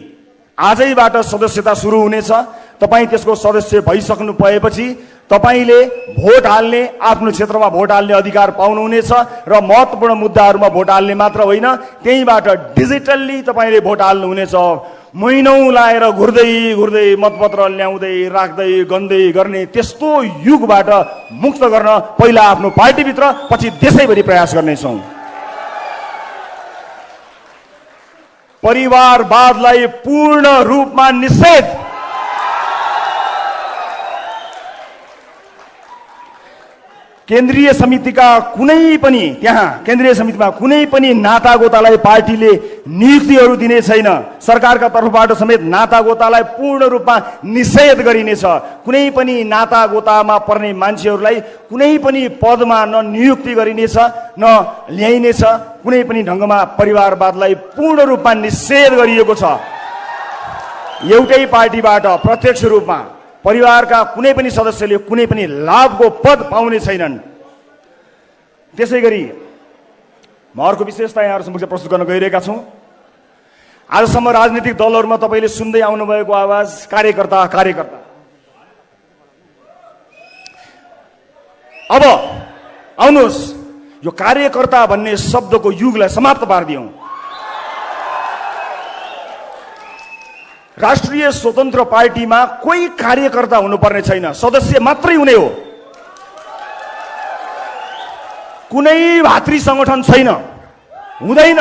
आजैबाट सदस्यता सुरु हुनेछ। तपाईँ त्यसको सदस्य भइसक्नु भएपछि तपाईले भोट हाल्ने, आफ्नो क्षेत्रमा भोट हाल्ने अधिकार पाउनुहुनेछ र महत्त्वपूर्ण मुद्दाहरूमा भोट हाल्ने मात्र होइन, त्यहीँबाट डिजिटल्ली तपाईले भोट हाल्नुहुनेछ। महिनौँ लाएर घुर्दै मतपत्र ल्याउँदै राख्दै गन्दै गर्ने त्यस्तो युगबाट मुक्त गर्न पहिला आफ्नो पार्टीभित्र पछि देशैभरि प्रयास गर्नेछौँ। परिवारवादलाई पूर्ण रूपमा निषेध। केन्द्रीय समितिमा कुनै पनि नातागोतालाई पार्टीले नियुक्तिहरू दिने छैन। सरकारका तर्फबाट समेत नातागोतालाई पूर्ण रूपमा निषेध गरिनेछ। कुनै पनि नातागोतामा पर्ने मान्छेहरूलाई कुनै पनि पदमा न नियुक्ति गरिनेछ न ल्याइनेछ। कुनै पनि ढङ्गमा परिवारवादलाई पूर्ण रूपमा निषेध गरिएको छ। एउटै पार्टीबाट प्रत्यक्ष रूपमा परिवारका कुनै पनि सदस्यले कुनै पनि लाभको पद पाउने छैनन्। त्यसैगरी म अर्को विशेषता यहाँहरू समक्ष प्रस्तुत गर्न गइरहेका छौँ। आजसम्म राजनीतिक दलहरूमा तपाईँले सुन्दै आउनुभएको आवाज कार्यकर्ता कार्यकर्ता। अब आउनुहोस् यो कार्यकर्ता भन्ने शब्दको युगलाई समाप्त पारिदियौँ। राष्ट्रिय स्वतन्त्र पार्टीमा कोही कार्यकर्ता हुनुपर्ने छैन, सदस्य मात्रै हुने हो। कुनै भातृ संगठन छैन, हुँदैन,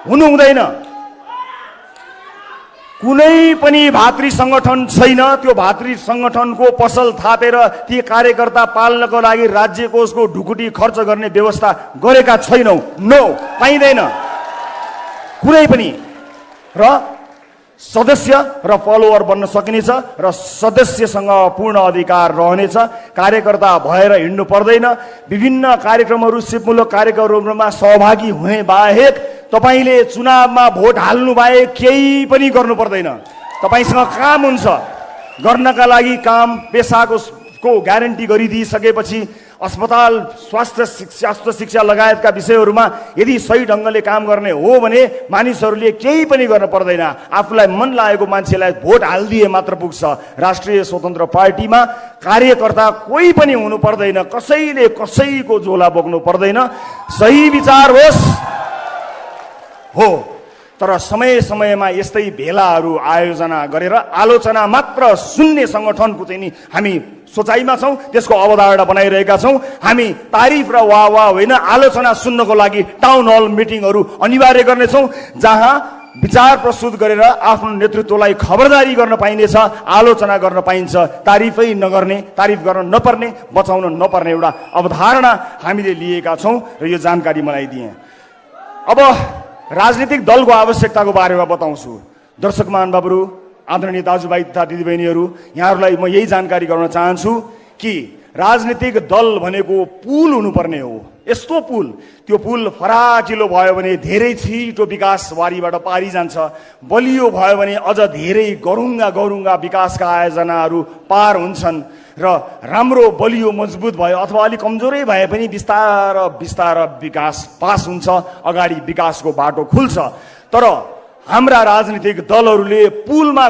हुनु हुँदैन। कुनै पनि भातृ संगठन छैन। त्यो भातृ संगठनको पसल थापेर ती कार्यकर्ता पाल्नको लागि राज्य कोषको ढुकुटी खर्च गर्ने व्यवस्था गरेका छैनौं। नो, पाइँदैन कुनै पनि। र सदस्य र फलोवर बन्न सकिनेछ र सदस्यसँग पूर्ण अधिकार रहनेछ। कार्यकर्ता भएर हिँड्नु पर्दैन। विभिन्न कार्यक्रमहरू, सिपमूलक कार्यक्रमहरूमा सहभागी हुने बाहेक तपाईले चुनावमा भोट हाल्नु बाहेक केही पनि गर्नु पर्दैन। तपाईसँग काम हुन्छ, गर्नका लागि काम पेसाको ग्यारेन्टी गरिदिइसकेपछि अस्पताल, स्वास्थ्य शिक्षा लगायतका विषयहरूमा यदि सही ढङ्गले काम गर्ने हो भने मानिसहरूले केही पनि गर्न पर्दैन। आफूलाई मन लागेको मान्छेलाई भोट हालिदिए मात्र पुग्छ। राष्ट्रिय स्वतन्त्र पार्टीमा कार्यकर्ता कोही पनि हुनु पर्दैन, कसैले कसैको झोला बोक्नु पर्दैन। सही विचार होस् हो, तर समय समयमा यस्तै भेलाहरू आयोजना गरेर आलोचना मात्र सुन्ने संगठनको चाहिँ नि हामी सोचाइमा छौं, त्यसको अवधारणा बनाइरहेका छौं। हामी तारिफ र वाह होइन, आलोचना सुन्नको लागि टाउन हल मिटिङहरू अनिवार्य गर्नेछौं, जहाँ विचार प्रस्तुत गरेर आफ्नो नेतृत्वलाई खबरदारी गर्न पाइनेछ, आलोचना गर्न पाइन्छ। तारिफै नगर्ने, तारिफ गर्न नपर्ने, बचाउन नपर्ने एउटा अवधारणा हामीले लिएका छौं र यो जानकारी मलाई दिए। अब राजनीतिक दलको आवश्यकताको बारेमा बताउँछु। दर्शक महानुभावहरू, आदरणीय दाजुभाइ तथा दिदीबहिनीहरू, यहाँहरूलाई म यही जानकारी गराउन चाहन्छु कि राजनीतिक दल भनेको पुल हुनुपर्ने हो। यस्तो पुल, त्यो पुल फराकिलो भयो भने धेरै छिटो विकास वारीबाट पारी जान्छ, बलियो भयो भने अझ धेरै गरुङ्गा विकासका आयोजनाहरू पार हुन्छन् र राम्रो बलियो मजबुत भयो अथवा अलिक कमजोरै भए पनि बिस्तार विकास पास हुन्छ, अगाडि विकासको बाटो खुल्छ। तर हाम्रा राजनीतिक दलहरूले पुलमा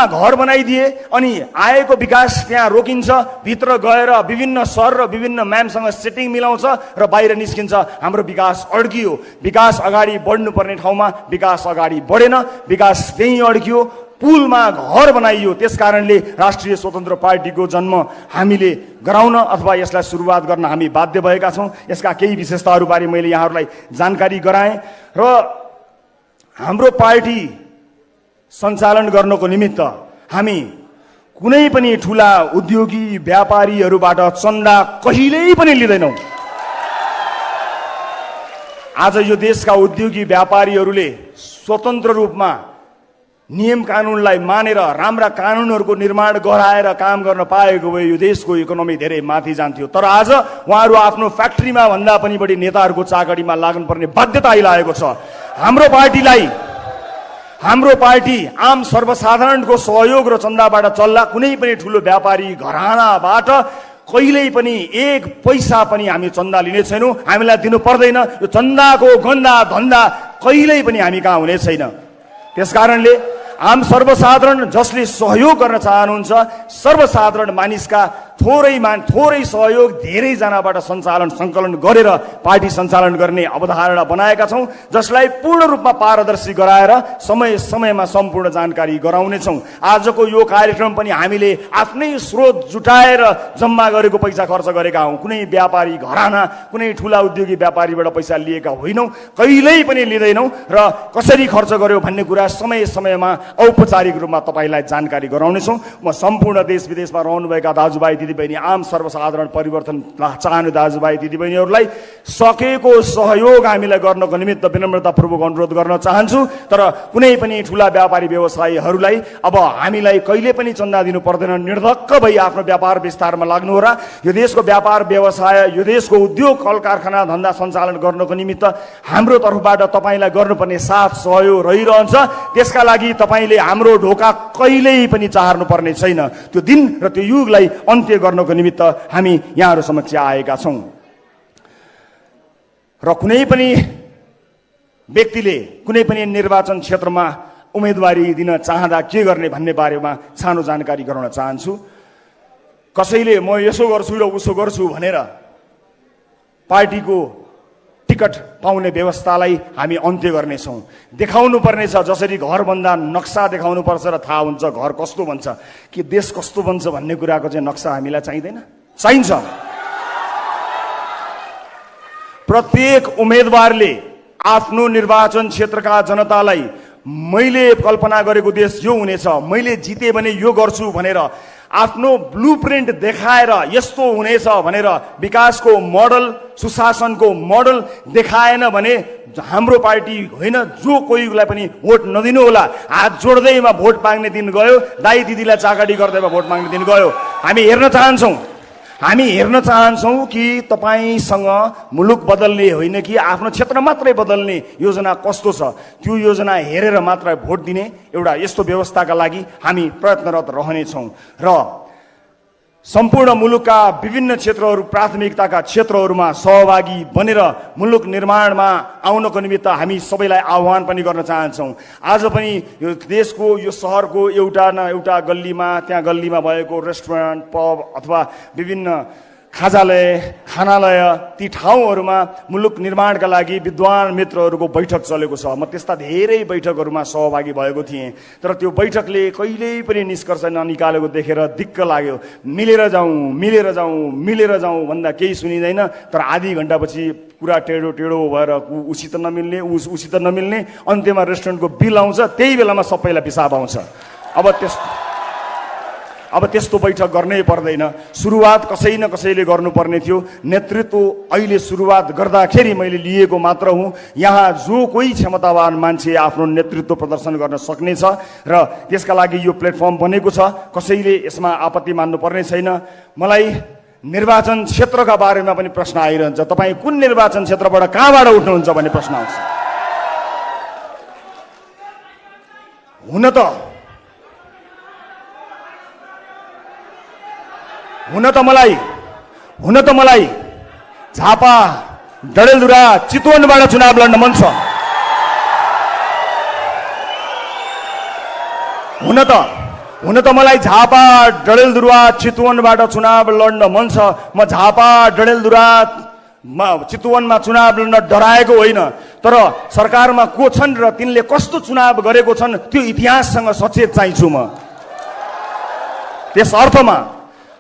घर बनाइदिए अनि आएको विकास त्यहाँ रोकिन्छ। भित्र गएर विभिन्न सर र विभिन्न म्यामसँग सेटिङ मिलाउँछ र बाहिर निस्किन्छ। हाम्रो विकास अड्कियो। विकास अगाडि बढ्नुपर्ने ठाउँमा विकास अगाडि बढेन, विकास त्यहीँ अड्कियो, पुलमा घर बनाइयो। त्यसकारणले राष्ट्रिय स्वतन्त्र पार्टीको जन्म हामीले गराउन अथवा यसलाई सुरुवात गर्न हामी बाध्य भएका छौं। यसका केही विशेषताहरूबारे मैले यहाँहरूलाई जानकारी गराएँ र हाम्रो पार्टी सञ्चालन गर्नको निमित्त हामी कुनै पनि ठूला उद्योगी व्यापारीहरूबाट चन्दा कहिल्यै पनि लिँदैनौं। आज यो देशका उद्योगी व्यापारीहरूले स्वतन्त्र रूपमा नियम कानुनलाई मानेर राम्रा कानुनहरूको निर्माण गराएर काम गर्न पाएको भए यो देशको इकोनोमी धेरै माथि जान्थ्यो। तर आज उहाँहरू आफ्नो फ्याक्ट्रीमा भन्दा पनि बढी नेताहरूको चाकरीमा लाग्नुपर्ने बाध्यता आइलागेको छ। हाम्रो पार्टी आम सर्वसाधारणको सहयोग र चन्दाबाट चल्ला। कुनै पनि ठूलो व्यापारी घरानाबाट कहिल्यै पनि एक पैसा पनि हामी चन्दा लिने छैनौं। हामीलाई दिनु पर्दैन। यो चन्दाको गन्दा धन्दा कहिल्यै पनि हामी कहाँ हुने छैन। त्यसकारणले आम सर्वसाधारण जसले सहयोग गर्न चाहनुहुन्छ, सर्वसाधारण मानिसका थोरै सहयोग धेरै जनाबाट सङ्कलन गरेर पार्टी सञ्चालन गर्ने अवधारणा बनाएका छौं, जसलाई पूर्ण रूपमा पारदर्शी गराएर समय समयमा सम्पूर्ण जानकारी गराउनेछौं। आजको यो कार्यक्रम पनि हामीले आफ्नै स्रोत जुटाएर जम्मा गरेको पैसा खर्च गरेका हौं। कुनै व्यापारी घराना, कुनै ठूला उद्योगी व्यापारीबाट पैसा लिएका होइनौं, कहिल्यै पनि लिँदैनौं र कसरी खर्च गर्यो भन्ने कुरा समय समयमा औपचारिक रूपमा तपाईलाई जानकारी गराउनेछौं। म सम्पूर्ण देश विदेशमा रहनुभएका दाजुभाइ दिदीबहिनी, आम सर्वसाधारण परिवर्तन चाहने दाजुभाइ दिदीबहिनीहरूलाई सकेको सहयोग हामीलाई गर्नको निमित्त विनम्रतापूर्वक अनुरोध गर्न चाहन्छु। तर कुनै पनि ठूला व्यापारी व्यवसायीहरूलाई अब हामीलाई कहिले पनि चन्दा दिनु पर्दैन। निर्धक्क भई आफ्नो व्यापार विस्तारमा लाग्नु हो र यो देशको व्यापार व्यवसाय, यो देशको उद्योग कल कारखाना धन्दा सञ्चालन गर्नको निमित्त हाम्रो तर्फबाट तपाईलाई गर्नुपर्ने साथ सहयोग रहिरहन्छ। त्यसका लागि तपाईले हाम्रो ढोका कहिल्यै पनि चाहर्नु पर्ने छैन। त्यो दिन र त्यो युगलाई अन्त्य गर्नको निमित्त हामी यहाँहरू समक्ष आएका छौं। र कुनै पनि व्यक्तिले कुनै पनि निर्वाचन क्षेत्रमा उम्मेदवारी दिन चाहँदा के गर्ने भन्ने बारेमा सानो जानकारी गराउन चाहन्छु। कसैले म यसो गर्छु र उसो गर्छु भनेर पार्टीको टिकट पाउने व्यवस्थालाई हामी अन्त्य गर्नेछौँ। देखाउनु पर्नेछ, जसरी घर बन्दा नक्सा देखाउनु पर्छ र थाहा हुन्छ घर कस्तो बन्छ, कि देश कस्तो बन्छ भन्ने कुराको चाहिँ नक्सा हामीलाई चाहिँदैन, चाहिन्छ। प्रत्येक उम्मेदवारले आफ्नो निर्वाचन क्षेत्रका जनतालाई मैले कल्पना गरेको देश यो हुनेछ, मैले जिते भने यो गर्छु भनेर आफ्नो ब्लुप्रिन्ट देखाएर यस्तो हुनेछ भनेर विकासको मोडल, सुशासनको मोडल देखाएन भने हाम्रो पार्टी होइन, जो कोहीलाई पनि भोट नदिनु होला। हात जोड्दैमा भोट माग्ने दिन गयो, दाइ दिदीलाई चाकडी गर्दैमा भोट माग्ने दिन गयो। हामी हेर्न चाहन्छौँ कि तपाईसँग मुलुक बदल्ने होइन कि आफ्नो क्षेत्र मात्रै बदल्ने योजना कस्तो छ, त्यो योजना हेरेर मात्र भोट दिने एउटा यस्तो व्यवस्थाका लागि हामी प्रयत्नरत रहनेछौँ। र सम्पूर्ण मुलुकका विभिन्न क्षेत्रहरू, प्राथमिकताका क्षेत्रहरूमा सहभागी बनेर मुलुक निर्माणमा आउनको निमित्त हामी सबैलाई आह्वान पनि गर्न चाहन्छौँ। आज पनि यो देशको, यो सहरको एउटा न एउटा गल्लीमा, त्यहाँ गल्लीमा भएको रेस्टुरेन्ट, पब अथवा विभिन्न खानालय, ती ठाउँहरूमा मुलुक निर्माणका लागि विद्वान मित्रहरूको बैठक चलेको छ। म त्यस्ता धेरै बैठकहरूमा सहभागी भएको थिएँ, तर त्यो बैठकले कहिल्यै पनि निष्कर्ष ननिकालेको देखेर दिक्क लाग्यो। मिलेर जाउँ भन्दा केही सुनिँदैन, तर आधी घन्टापछि कुरा टेढो भएर उसित नमिल्ने, अन्त्यमा रेस्टुरेन्टको बिल आउँछ, त्यही बेलामा सबैलाई पिसाब आउँछ। अब त्यस्तो बैठक गर्नै पर्दैन। सुरुवात कसै न कसैले गर्नुपर्ने थियो। नेतृत्व अहिले सुरुवात गर्दाखेरि मैले लिएको मात्र हुँ। यहाँ जो कोही क्षमतावान मान्छे आफ्नो नेतृत्व प्रदर्शन गर्न सक्नेछ र त्यसका लागि यो प्लेटफर्म बनेको छ। कसैले यसमा आपत्ति मान्नुपर्ने छैन। मलाई निर्वाचन क्षेत्रका बारेमा पनि प्रश्न आइरहन्छ, तपाईँ कुन निर्वाचन क्षेत्रबाट कहाँबाट उठ्नुहुन्छ भन्ने प्रश्न आउँछ। हुन त मलाई झापा, डडेलधुरा, चितवनबाट चुनाव लड्न मन छ। हुन त मलाई झापा, डडेलधुरा, चितवनबाट चुनाव लड्न मन छ। म झापा, डडेलधुरा, चितवनमा चुनाव लड्न डराएको होइन, तर सरकारमा को छन् र तिनले कस्तो चुनाव गरेको छन् त्यो इतिहाससँग सचेत चाहिन्छु म। त्यस अर्थमा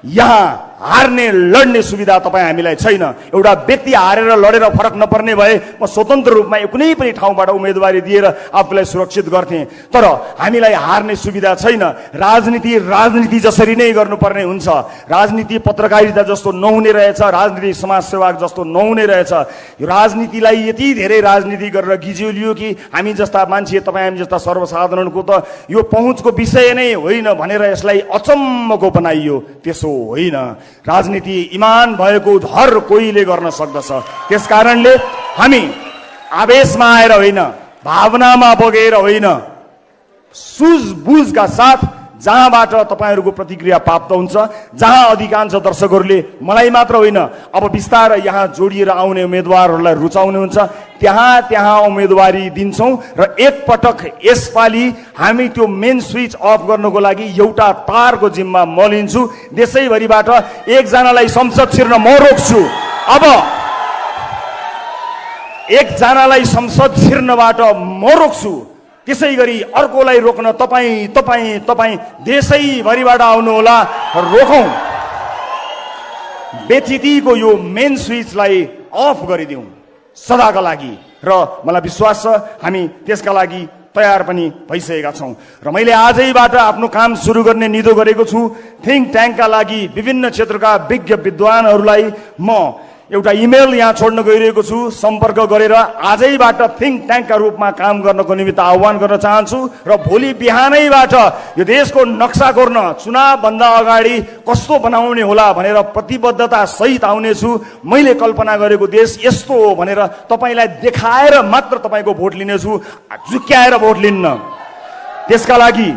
यहाँ हार्ने लड्ने सुविधा तपाईँ हामीलाई छैन। एउटा व्यक्ति हारेर लडेर फरक नपर्ने भए म स्वतन्त्र रूपमा कुनै पनि ठाउँबाट उम्मेदवारी दिएर आफूलाई सुरक्षित गर्थेँ, तर हामीलाई हार्ने सुविधा छैन। राजनीति जसरी नै गर्नुपर्ने हुन्छ। राजनीति पत्रकारिता जस्तो नहुने रहेछ, राजनीति समाजसेवा जस्तो नहुने रहेछ। यो राजनीतिलाई यति धेरै राजनीति गरेर गिज्योलियो कि हामी जस्ता मान्छे, तपाईँ हामी जस्ता सर्वसाधारणको त यो पहुँचको विषय नै होइन भनेर यसलाई अचम्मको बनाइयो। त्यसो होइन। राजनीति इमान भएको हर कोहीले गर्न सक्दछ। त्यसकारणले हामी आवेशमा आएर होइन, भावनामा बगेर होइन, सुझबुझका साथ जहाँबाट तपाईँहरूको प्रतिक्रिया प्राप्त हुन्छ, जहाँ अधिकांश दर्शकहरूले मलाई मात्र होइन अब बिस्तारै यहाँ जोडिएर आउने उम्मेदवारहरूलाई रुचाउनुहुन्छ, त्यहाँ उम्मेदवारी दिन्छौँ। र एकपटक यसपालि हामी त्यो मेन स्विच अफ गर्नको लागि एउटा तारको जिम्मा म लिन्छु। देशैभरिबाट एकजनालाई संसद छिर्न म रोक्छु। अब एकजनालाई संसद छिर्नबाट म रोक्छु, त्यसै गरी अर्कोलाई रोक्न तपाईँ देशैभरिबाट आउनुहोला, रोकौँ। बेचितीको यो मेन स्विचलाई अफ गरिदिउँ सदाका लागि। र मलाई विश्वास छ हामी त्यसका लागि तयार पनि भइसकेका छौँ। र मैले आजैबाट आफ्नो काम सुरु गर्ने निधो गरेको छु। थिङ्क ट्याङ्कका लागि विभिन्न क्षेत्रका विज्ञ विद्वानहरूलाई म एउटा इमेल यहाँ छोड्न गइरहेको छु। सम्पर्क गरेर आजैबाट थिङ्क ट्याङ्कका रूपमा काम गर्नको निमित्त आह्वान गर्न चाहन्छु। र भोलि बिहानैबाट यो देशको नक्सा कोर्न, चुनावभन्दा अगाडि कस्तो बनाउने होला भनेर प्रतिबद्धता सहित आउनेछु। मैले कल्पना गरेको देश यस्तो हो भनेर तपाईँलाई देखाएर मात्र तपाईँको भोट लिनेछु, झुक्क्याएर भोट लिन्न। त्यसका लागि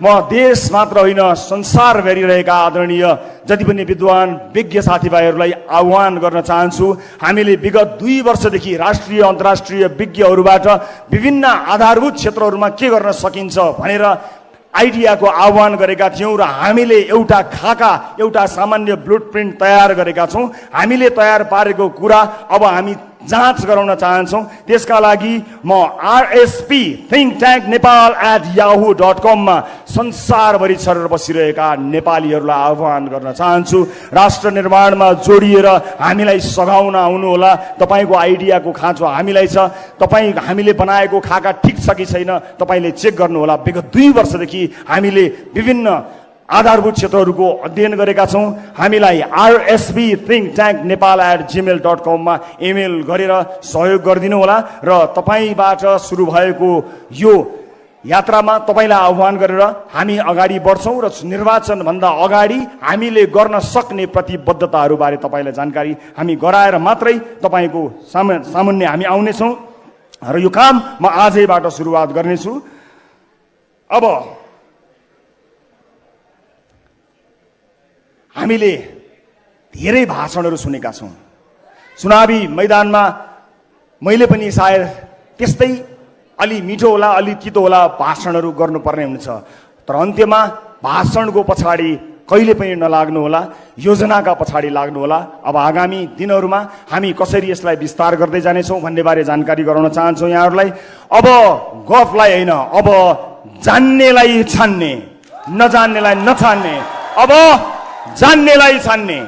म देश मात्र होइन संसार भेरिरहेका आदरणीय जति पनि विद्वान विज्ञ साथीभाइहरूलाई आह्वान गर्न चाहन्छु। हामीले विगत 2 वर्षदेखि राष्ट्रिय अन्तर्राष्ट्रिय विज्ञहरूबाट विभिन्न आधारभूत क्षेत्रहरूमा के गर्न सकिन्छ भनेर आइडियाको आह्वान गरेका थियौँ र हामीले एउटा खाका एउटा सामान्य ब्लुप्रिन्ट तयार गरेका छौँ। हामीले तयार पारेको कुरा अब हामी जाँच गराउन चाहन्छौँ। त्यसका लागि म rspthinktanknepal@yahoo.com मा संसारभरि छरेर बसिरहेका नेपालीहरूलाई आह्वान गर्न चाहन्छु। राष्ट्र निर्माणमा जोडिएर हामीलाई सघाउन आउनुहोला। तपाईँको आइडियाको खाँचो हामीलाई छ। हामीले बनाएको खाका ठिक छ कि छैन तपाईँले चेक गर्नुहोला। विगत 2 वर्षदेखि हामीले विभिन्न आधारभूत क्षेत्रहरूको अध्ययन गरेका छौँ। हामीलाई rspthinktanknepal@gmail.com मा इमेल गरेर सहयोग गरिदिनु होला र तपाईँबाट सुरु भएको यो यात्रामा तपाईँलाई आह्वान गरेर हामी अगाडि बढ्छौँ र निर्वाचनभन्दा अगाडि हामीले गर्न सक्ने प्रतिबद्धताहरूबारे तपाईँलाई जानकारी हामी गराएर मात्रै तपाईँको सामुन्ने हामी आउनेछौँ र यो काम म आजैबाट सुरुवात गर्नेछु। अब हामीले धेरै भाषणहरू सुनेका छौँ। चुनावी मैदानमा मैले पनि सायद त्यस्तै अलि मिठो होला अलि तितो होला भाषणहरू गर्नुपर्ने हुन्छ, तर अन्त्यमा भाषणको पछाडि कहिले पनि नलाग्नु होला, योजनाका पछाडि लाग्नु होला। अब आगामी दिनहरूमा हामी कसरी यसलाई विस्तार गर्दै जानेछौँ भन्ने बारे जानकारी गराउन चाहन्छौँ यहाँहरूलाई। अब गफलाई होइन, अब जान्नेलाई छान्ने, नजान्नेलाई नछान्ने, अब जान्नेलाई छान्ने,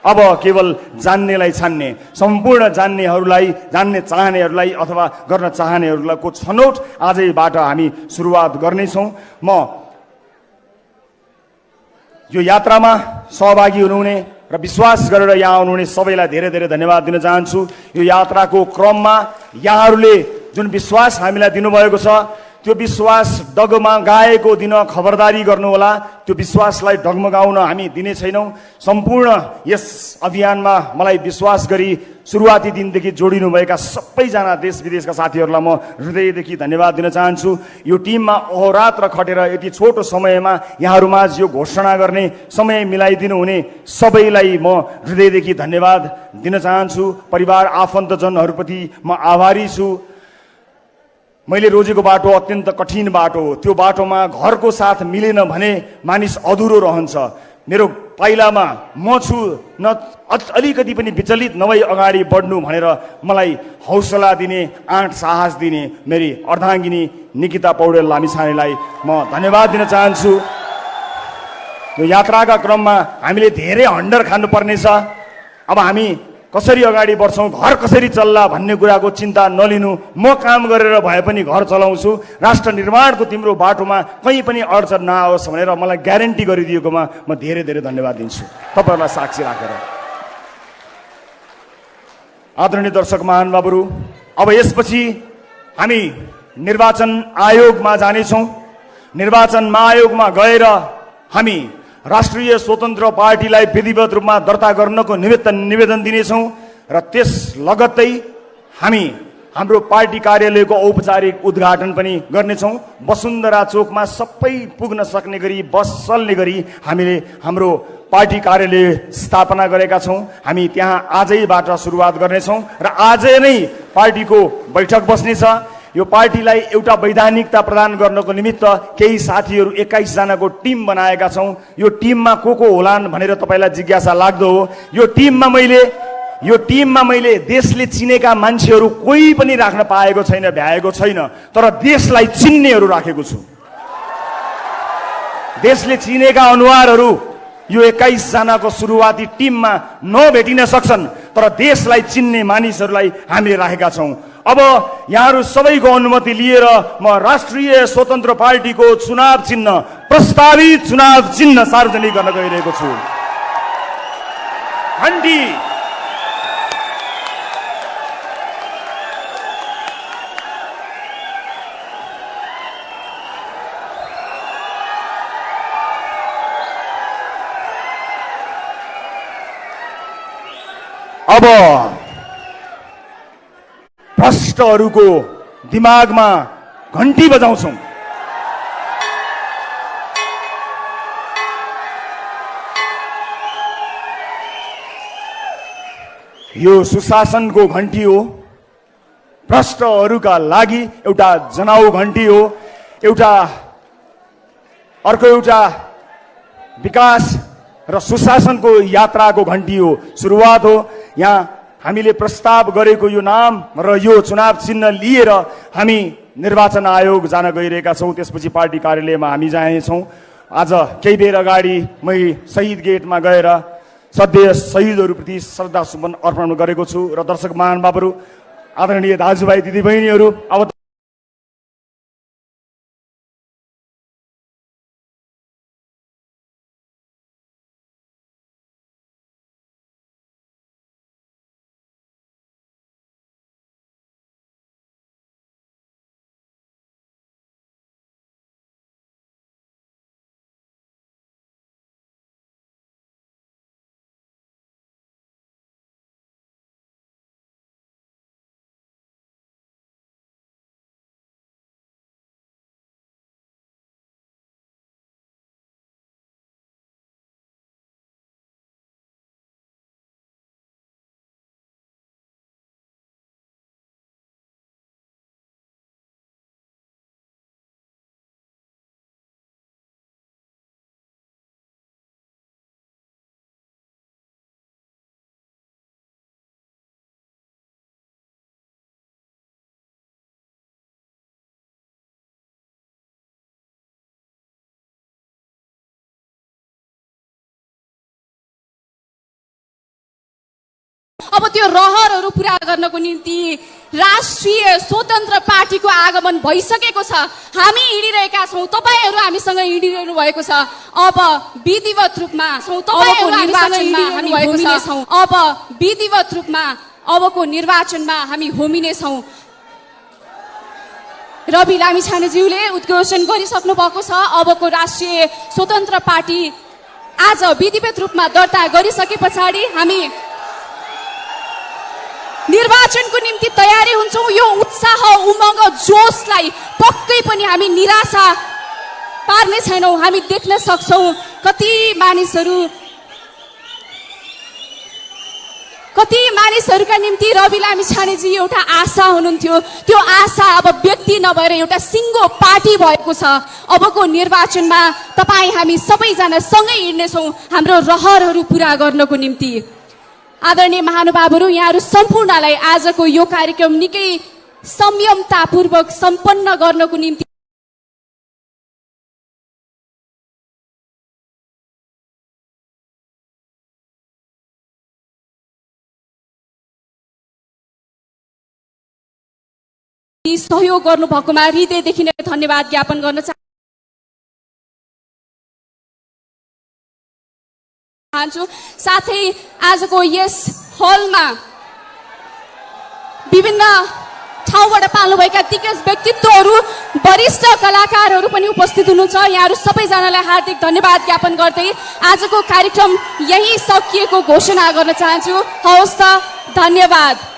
अब केवल जान्नेलाई छान्ने, सम्पूर्ण जान्नेहरूलाई, जान्ने चाहनेहरूलाई अथवा गर्न चाहनेहरूलाई को छनौट आजैबाट हामी सुरुवात गर्नेछौँ। म यो यात्रामा सहभागी हुनुहुने र विश्वास गरेर यहाँ आउनुहुने सबैलाई धेरै धेरै धन्यवाद दिन चाहन्छु। यो यात्राको क्रममा यहाँहरूले जुन विश्वास हामीलाई दिनुभएको छ त्यो विश्वास डगमगाएको दिन खबरदारी गर्नुहोला। त्यो विश्वासलाई डगमगाउन हामी दिने छैनौँ। सम्पूर्ण यस अभियानमा मलाई विश्वास गरी सुरुवाती दिनदेखि जोडिनुभएका सबैजना देश विदेशका साथीहरूलाई म हृदयदेखि धन्यवाद दिन चाहन्छु। यो टिममा अहोरात्र खटेर यति छोटो समयमा यहाँहरूमाझ यो घोषणा गर्ने समय मिलाइदिनु हुने सबैलाई म हृदयदेखि धन्यवाद दिन चाहन्छु। परिवार आफन्तजनहरूप्रति म आभारी छु। मैले रोजेको बाटो अत्यन्त कठिन बाटो हो। त्यो बाटोमा घरको साथ मिलेन भने मानिस अधुरो रहन्छ। मेरो पाइलामा म छु, न अलिकति पनि विचलित नभई अगाडि बढ्नु भनेर मलाई हौसला दिने, आँट साहस दिने मेरी अर्धाङ्गिनी निकिता पौडेल लामिछानेलाई म धन्यवाद दिन चाहन्छु। यो यात्राका क्रममा हामीले धेरै हन्डर खानुपर्नेछ। अब हामी कसरी अगाडि बढ्छौँ, घर कसरी चल्ला भन्ने कुराको चिन्ता नलिनु। म काम गरेर भए पनि घर चलाउँछु। राष्ट्र निर्माणको तिम्रो बाटोमा कहीँ पनि अडचन नआओस् भनेर मलाई ग्यारेन्टी गरिदिएकोमा म धेरै धेरै धन्यवाद दिन्छु तपाईँहरूलाई साक्षी राखेर। आदरणीय दर्शक महानुभावहरू, अब यसपछि हामी निर्वाचन आयोगमा जानेछौँ। निर्वाचन आयोगमा गएर हामी राष्ट्रिय स्वतन्त्र पार्टीलाई विधिवत रूपमा दर्ता गर्नको निवेदन दिनेछौँ र त्यस लगत्तै हामी हाम्रो पार्टी कार्यालयको औपचारिक उद्घाटन पनि गर्नेछौँ। वसुन्धरा चोकमा सबै पुग्न सक्ने गरी बस चल्ने गरी हामीले हाम्रो पार्टी कार्यालय स्थापना गरेका छौँ। हामी त्यहाँ आजैबाट सुरुवात गर्नेछौँ र आजै नै पार्टीको बैठक बस्नेछ। यो पार्टीलाई एउटा वैधानिकता प्रदान गर्नको निमित्त केही साथीहरू 21 जनाको टिम बनाएका छौँ। यो टिममा को होलान् भनेर तपाईँलाई जिज्ञासा लाग्दो हो। यो टिममा मैले देशले चिनेका मान्छेहरू कोही पनि राख्न पाएको छैन, भ्याएको छैन, तर देशलाई चिन्नेहरू राखेको छु। देशले चिनेका अनुहारहरू यो 21 जनाको सुरुवाती टिममा नभेटिन सक्छन्, तर देशलाई चिन्ने मानिसहरूलाई हामीले राखेका छौँ। अब यहाँहरू सबैको अनुमति लिएर म राष्ट्रिय स्वतन्त्र पार्टीको चुनाव चिन्ह, प्रस्तावित चुनाव चिन्ह सार्वजनिक गर्न गइरहेको छु। घण्टी अब भ्रष्टहरूको दिमागमा घण्टी बजाउँछौँ। यो सुशासनको घण्टी हो, भ्रष्टहरूका लागि एउटा जनाउ घण्टी हो, अर्को एउटा विकास र सुशासनको यात्राको घण्टी हो, सुरुवात हो। यहाँ हामीले प्रस्ताव गरेको यो नाम र यो चुनाव चिन्ह लिएर हामी निर्वाचन आयोग जान गइरहेका छौँ। त्यसपछि पार्टी कार्यालयमा हामी जानेछौँ। आज केही बेर अगाडि मै शहीद गेटमा गएर सधैँ शहीदहरूप्रति श्रद्धा सुमन अर्पण गरेको छु र दर्शक महानुभावहरू, आदरणीय दाजुभाइ दिदीबहिनीहरू, अब अब त्यो रहरहरू पूरा गर्नको निम्ति राष्ट्रिय स्वतन्त्र पार्टीको आगमन भइसकेको छ। हामी हिँडिरहेका छौँ, तपाईँहरू हामीसँग हिँडिरहनु भएको छ। अब विधिवत रूपमा अबको निर्वाचनमा हामी होमिनेछौँ। रवि लामिछानेज्यूले उद्घोषण गरिसक्नु भएको छ। अबको राष्ट्रिय स्वतन्त्र पार्टी आज विधिवत रूपमा दर्ता गरिसके पछाडि हामी निर्वाचनको निम्ति तयारी हुन्छौँ। यो उत्साह, उमङ्ग, जोशलाई पक्कै पनि हामी निराशा पार्ने छैनौँ। हामी देख्न सक्छौँ कति मानिसहरूका निम्ति रवि लामिछानेजी एउटा आशा हुनुहुन्थ्यो। त्यो आशा अब व्यक्ति नभएर एउटा सिङ्गो पार्टी भएको छ। अबको निर्वाचनमा तपाईँ हामी सबैजना सँगै हिँड्नेछौँ हाम्रो रहरहरू पूरा गर्नको निम्ति। आदरणीय महानुभावहरू, यहाँहरू सम्पूर्णलाई आजको यो कार्यक्रम निकै संयमतापूर्वक सम्पन्न गर्नको निम्ति सहयोग गर्नुभएकोमा हृदयदेखि नै धन्यवाद ज्ञापन गर्न चाहन्छु। साथै आजको यस हलमा विभिन्न ठाउँबाट पाल्नुभएका दिग्गज व्यक्तित्वहरू, वरिष्ठ कलाकारहरू पनि उपस्थित हुनुहुन्छ। यहाँहरू सबैजनालाई हार्दिक धन्यवाद ज्ञापन गर्दै आजको कार्यक्रम यही सकिएको घोषणा गर्न चाहन्छु। हवस् त, धन्यवाद।